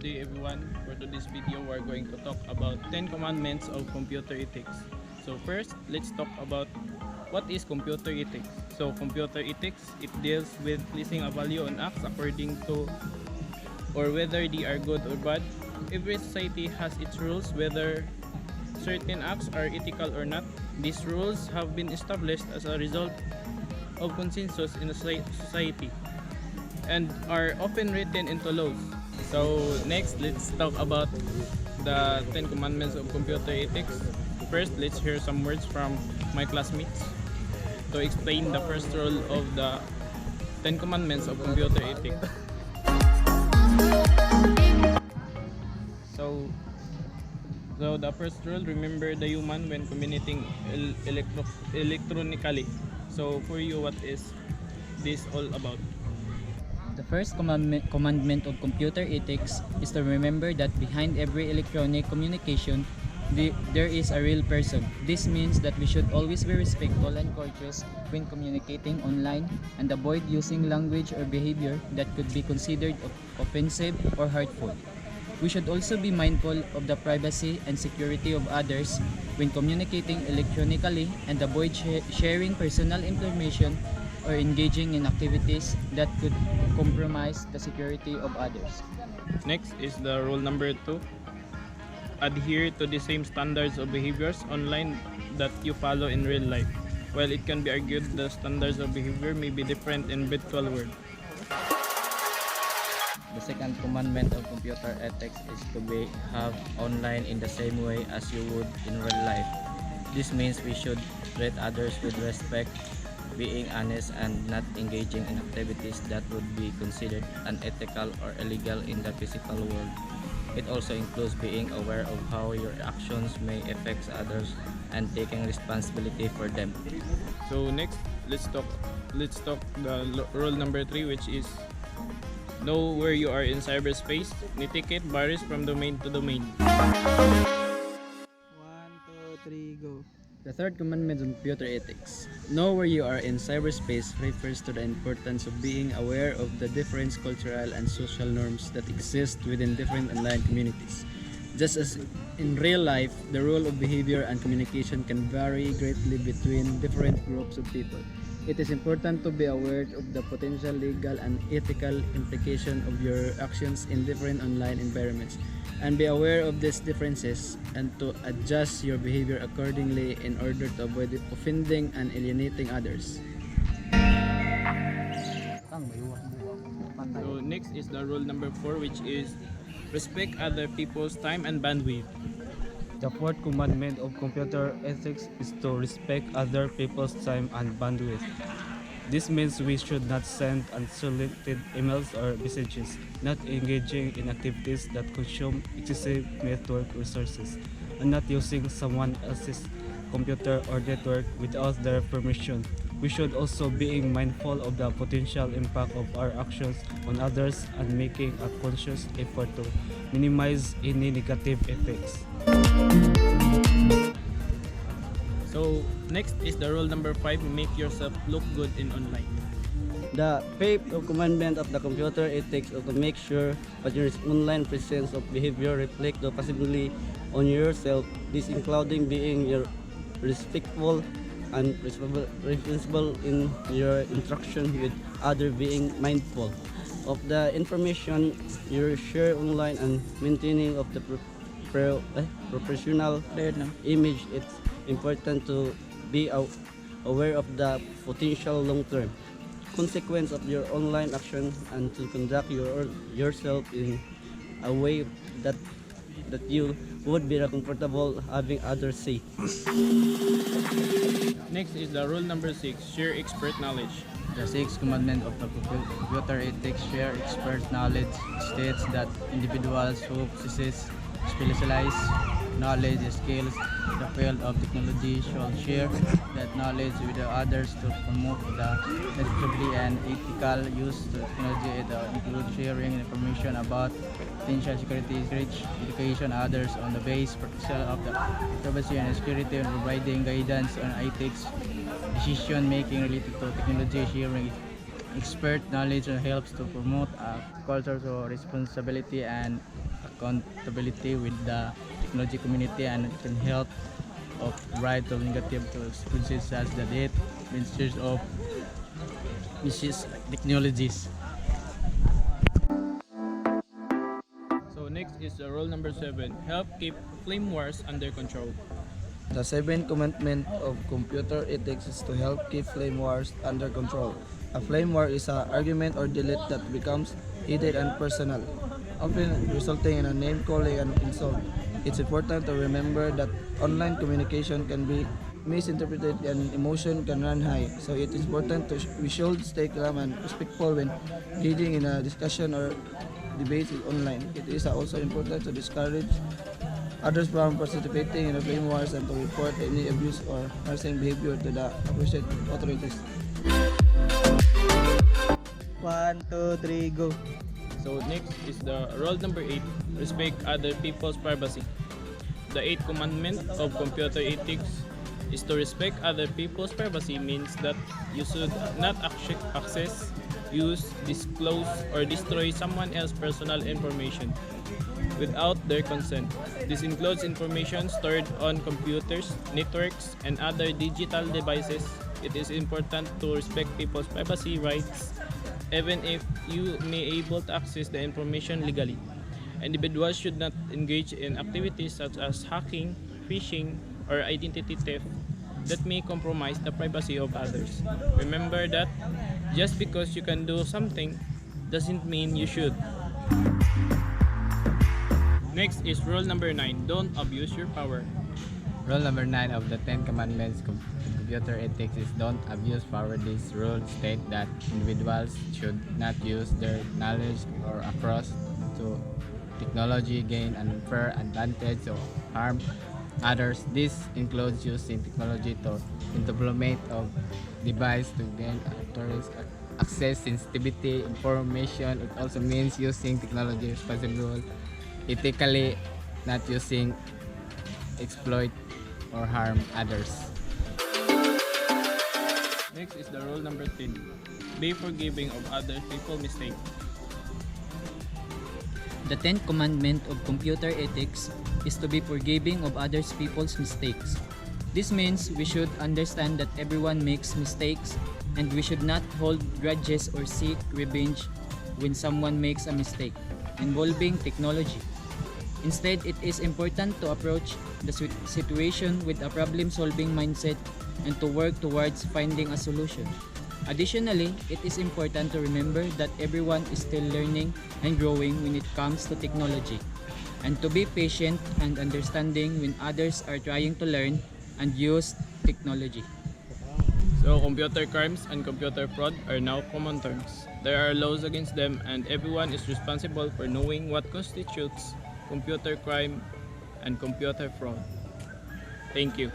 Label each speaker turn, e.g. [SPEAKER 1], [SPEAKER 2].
[SPEAKER 1] day everyone. For today's video, we're going to talk about 10 commandments of computer ethics. So first, let's talk about what is computer ethics. So computer ethics, it deals with placing a value on acts according to or whether they are good or bad. Every society has its rules whether certain acts are ethical or not. These rules have been established as a result of consensus in a society and are often written into laws. So next, let's talk about the 10 commandments of computer ethics. First, let's hear some words from my classmates to explain the first rule of the 10 commandments of computer ethics. So, the first rule, remember the human when communicating electronically. So for you, what is this all about?
[SPEAKER 2] The first commandment of computer ethics is to remember that behind every electronic communication, there is a real person. This means that we should always be respectful and courteous when communicating online and avoid using language or behavior that could be considered offensive or hurtful. We should also be mindful of the privacy and security of others when communicating electronically and avoid sharing personal information or engaging in activities that could compromise the security of others.
[SPEAKER 1] Next is the rule number 2. Adhere to the same standards of behaviors online that you follow in real life. While it can be argued the standards of behavior may be different in virtual world.
[SPEAKER 3] The second commandment of computer ethics is to behave online in the same way as you would in real life. This means we should treat others with respect, being honest and not engaging in activities that would be considered unethical or illegal in the physical world. It also includes being aware of how your actions may affect others and taking responsibility for them.
[SPEAKER 1] So next, let's talk the rule number 3, which is know where you are in cyberspace. Etiquette varies from domain to domain.
[SPEAKER 4] 1, 2, 3, go.
[SPEAKER 2] The third commandment of computer ethics, know where you are in cyberspace, refers to the importance of being aware of the different cultural and social norms that exist within different online communities. Just as in real life, the rule of behavior and communication can vary greatly between different groups of people. It is important to be aware of the potential legal and ethical implication of your actions in different online environments, and be aware of these differences and to adjust your behavior accordingly in order to avoid offending and alienating others.
[SPEAKER 1] So next is the rule number 4, which is respect other people's time and bandwidth.
[SPEAKER 5] The fourth commandment of computer ethics is to respect other people's time and bandwidth. This means we should not send unsolicited emails or messages, not engaging in activities that consume excessive network resources, and not using someone else's computer or network without their permission. We should also be mindful of the potential impact of our actions on others and making a conscious effort to minimize any negative effects.
[SPEAKER 1] So next is the rule number 5, make yourself look good in online.
[SPEAKER 4] The fifth commandment of the computer ethics is to make sure that your online presence of behavior reflect positively on yourself. This including being respectful and responsible in your interaction with others, being mindful of the information you share online and maintaining of the professional image. It's important to be aware of the potential long-term consequence of your online action and to conduct yourself in a way that you would be comfortable having others see.
[SPEAKER 1] Next is the rule number 6, share expert knowledge.
[SPEAKER 3] The sixth commandment of the computer ethics, share expert knowledge, states that individuals who possess specialized knowledge skills in the field of technology should share that knowledge with the others to promote the effective and ethical use of technology. It includes sharing information about potential security risks, education others on the base protection of the privacy and security, and providing guidance on ethics decision making related to technology. Sharing expert knowledge helps to promote a culture of responsibility and accountability with the technology community, and it can help of right of negative consequences such as the death, misuse of misuse technologies.
[SPEAKER 1] So next is rule number 7. Help keep flame wars under control.
[SPEAKER 6] The seventh commandment of computer ethics is to help keep flame wars under control. A flame war is an argument or delete that becomes heated and personal, often resulting in a name calling and insult. It's important to remember that online communication can be misinterpreted and emotion can run high. So it is important we should stay calm and respectful when engaging in a discussion or debate online. It is also important to discourage others from participating in the flame wars and to report any abuse or harassing behavior to the appropriate authorities.
[SPEAKER 3] 1, 2, 3, go.
[SPEAKER 1] So next is the rule number 8. Respect other people's privacy. The 8th commandment of computer ethics is to respect other people's privacy means that you should not access, use, disclose, or destroy someone else's personal information without their consent. This includes information stored on computers, networks, and other digital devices. It is important to respect people's privacy rights even if you may able to access the information legally. Individuals should not engage in activities such as hacking, phishing, or identity theft that may compromise the privacy of others. Remember that just because you can do something doesn't mean you should. Next is rule number 9. Don't abuse your power.
[SPEAKER 3] Rule number 9 of the 10 Commandments of computer ethics is don't abuse power. These rules state that individuals should not use their knowledge or across to technology gain an unfair advantage or harm others. This includes using technology to implement of device to gain authorities access sensitivity information. It also means using technology responsibly, ethically, not using exploit or harm others.
[SPEAKER 1] Next is the rule number 10. Be forgiving of other people's mistakes.
[SPEAKER 2] The 10th commandment of computer ethics is to be forgiving of others people's mistakes. This means we should understand that everyone makes mistakes and we should not hold grudges or seek revenge when someone makes a mistake involving technology. Instead, it is important to approach the situation with a problem-solving mindset and to work towards finding a solution. Additionally, it is important to remember that everyone is still learning and growing when it comes to technology, and to be patient and understanding when others are trying to learn and use technology.
[SPEAKER 1] So computer crimes and computer fraud are now common terms. There are laws against them and everyone is responsible for knowing what constitutes computer crime and computer fraud. Thank you.